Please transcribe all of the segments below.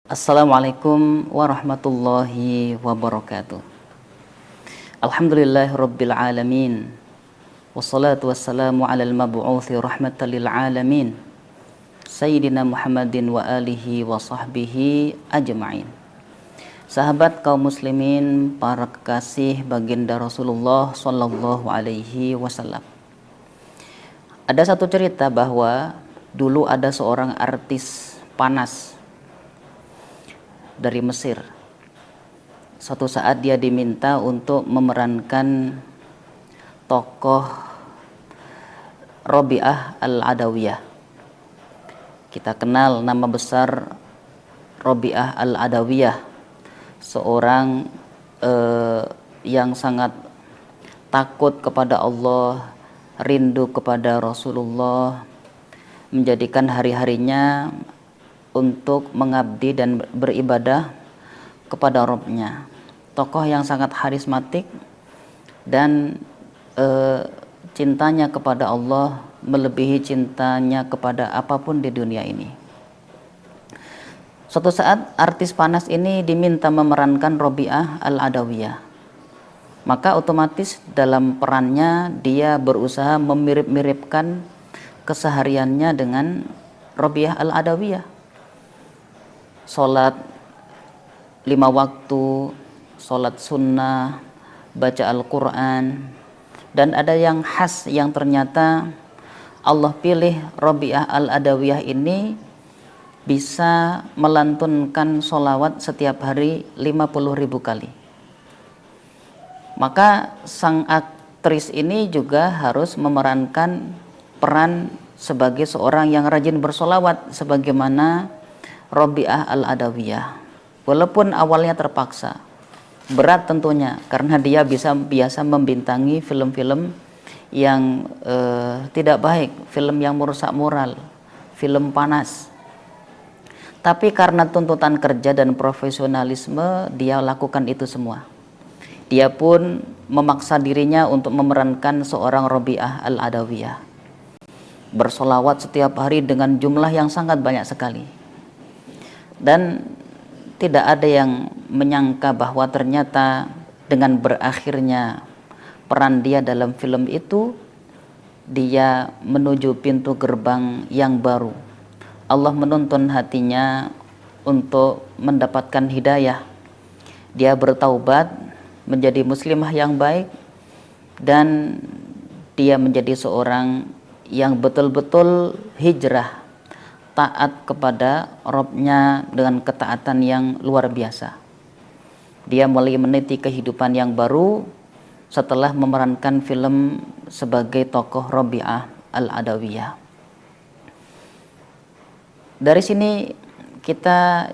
Assalamualaikum warahmatullahi wabarakatuh. Alhamdulillahirabbil alamin. Wassalatu wassalamu alal mab'uutsi rahmatan lil alamin. Sayyidina Muhammadin wa alihi wa sahbihi ajma'in. Sahabat kaum muslimin, para kekasih baginda Rasulullah sallallahu alaihi wasallam. Ada satu cerita bahwa dulu ada seorang artis panas dari Mesir. Suatu saat dia diminta untuk memerankan tokoh Rabi'ah Al-Adawiyah. Kita kenal nama besar Rabi'ah Al-Adawiyah, seorang yang sangat takut kepada Allah, rindu kepada Rasulullah, menjadikan hari-harinya untuk mengabdi dan beribadah kepada Rabb-Nya. Tokoh yang sangat karismatik dan cintanya kepada Allah melebihi cintanya kepada apapun di dunia ini. Suatu saat artis panas ini diminta memerankan Rabi'ah Al-Adawiyah. Maka otomatis dalam perannya dia berusaha memirip-miripkan kesehariannya dengan Rabi'ah Al-Adawiyah. Sholat 5 waktu, sholat sunnah, baca Al-Quran, dan ada yang khas yang ternyata Allah pilih Rabi'ah Al-Adawiyah ini bisa melantunkan sholawat setiap hari 50.000 kali. Maka sang aktris ini juga harus memerankan peran sebagai seorang yang rajin bersolawat sebagaimana Rabi'ah Al-Adawiyah. Walaupun awalnya terpaksa, berat tentunya karena dia biasa membintangi film-film yang tidak baik, film yang merusak moral, film panas. Tapi karena tuntutan kerja dan profesionalisme, dia lakukan itu semua. Dia pun memaksa dirinya untuk memerankan seorang Rabi'ah Al-Adawiyah, bersolawat setiap hari dengan jumlah yang sangat banyak sekali. Dan tidak ada yang menyangka bahwa ternyata dengan berakhirnya peran dia dalam film itu, dia menuju pintu gerbang yang baru. Allah menuntun hatinya untuk mendapatkan hidayah. Dia bertaubat menjadi muslimah yang baik, dan dia menjadi seorang yang betul-betul hijrah, taat kepada Rabb-Nya dengan ketaatan yang luar biasa. Dia mulai meniti kehidupan yang baru setelah memerankan film sebagai tokoh Rabi'ah Al-Adawiyah. Dari sini kita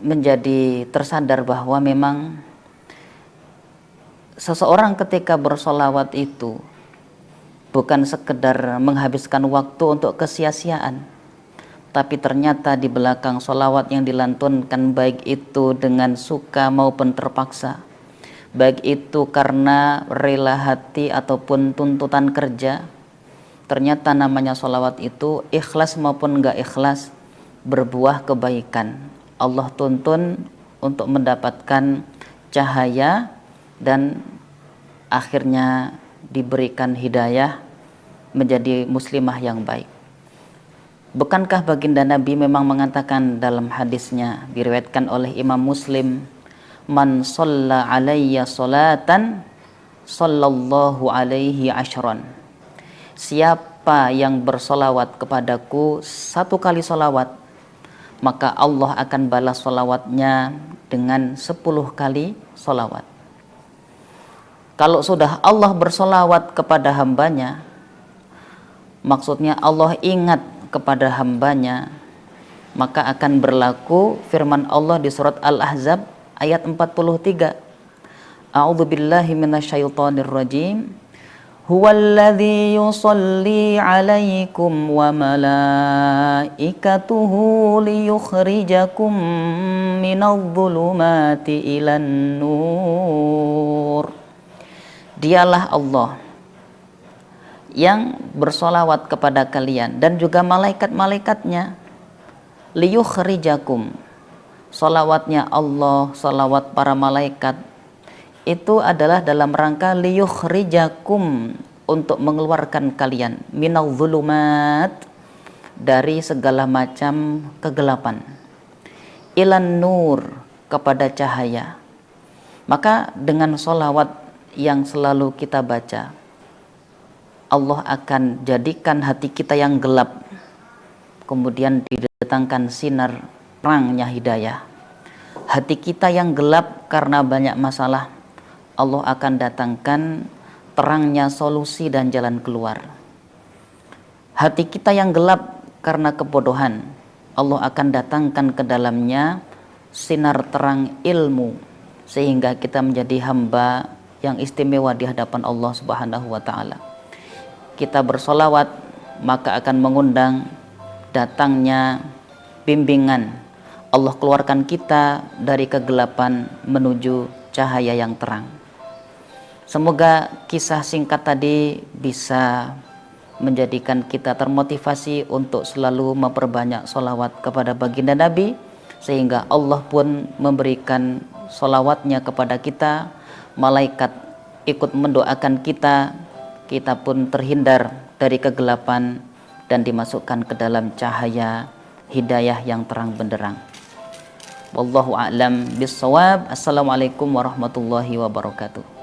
menjadi tersadar bahwa memang seseorang ketika bersolawat itu bukan sekedar menghabiskan waktu untuk kesia-siaan, tapi ternyata di belakang sholawat yang dilantunkan, baik itu dengan suka maupun terpaksa, baik itu karena rela hati ataupun tuntutan kerja, ternyata namanya sholawat itu ikhlas maupun enggak ikhlas berbuah kebaikan. Allah tuntun untuk mendapatkan cahaya dan akhirnya diberikan hidayah menjadi muslimah yang baik. Bukankah baginda Nabi memang mengatakan dalam hadisnya diriwayatkan oleh Imam Muslim, man shalla alayya salatan sallallahu alaihi asyran. Siapa yang bersolawat kepadaku 1 kali solawat, maka Allah akan balas solawatnya dengan 10 kali solawat. Kalau sudah Allah bersolawat kepada hambanya, maksudnya Allah ingat kepada hambanya, maka akan berlaku firman Allah di surat Al-Ahzab ayat 43. A'udzubillahi minasyaitonirrajim. Huwallazi yusalli 'alaikum wa malaikatuhu liyukhrijakum minadh-dhulumati ilan nur. Dialah Allah yang bersolawat kepada kalian dan juga malaikat-malaikatnya, liyukhrijakum, Salawatnya Allah, salawat para malaikat, itu adalah dalam rangka liyukhrijakum, untuk mengeluarkan kalian minal zulumat, dari segala macam kegelapan, ilan nur, kepada cahaya. Maka dengan sholawat yang selalu kita baca, Allah akan jadikan hati kita yang gelap, kemudian didatangkan sinar terangnya hidayah. Hati kita yang gelap karena banyak masalah, Allah akan datangkan terangnya solusi dan jalan keluar. Hati kita yang gelap karena kebodohan, Allah akan datangkan ke dalamnya sinar terang ilmu, sehingga kita menjadi hamba yang istimewa di hadapan Allah Subhanahu wa ta'ala. Kita bersolawat, maka akan mengundang datangnya bimbingan. Allah keluarkan kita dari kegelapan menuju cahaya yang terang. Semoga kisah singkat tadi bisa menjadikan kita termotivasi untuk selalu memperbanyak solawat kepada baginda Nabi, sehingga Allah pun memberikan solawatnya kepada kita, malaikat ikut mendoakan kita, kita pun terhindar dari kegelapan dan dimasukkan ke dalam cahaya hidayah yang terang benderang. Wallahu a'lam bissawab. Assalamualaikum warahmatullahi wabarakatuh.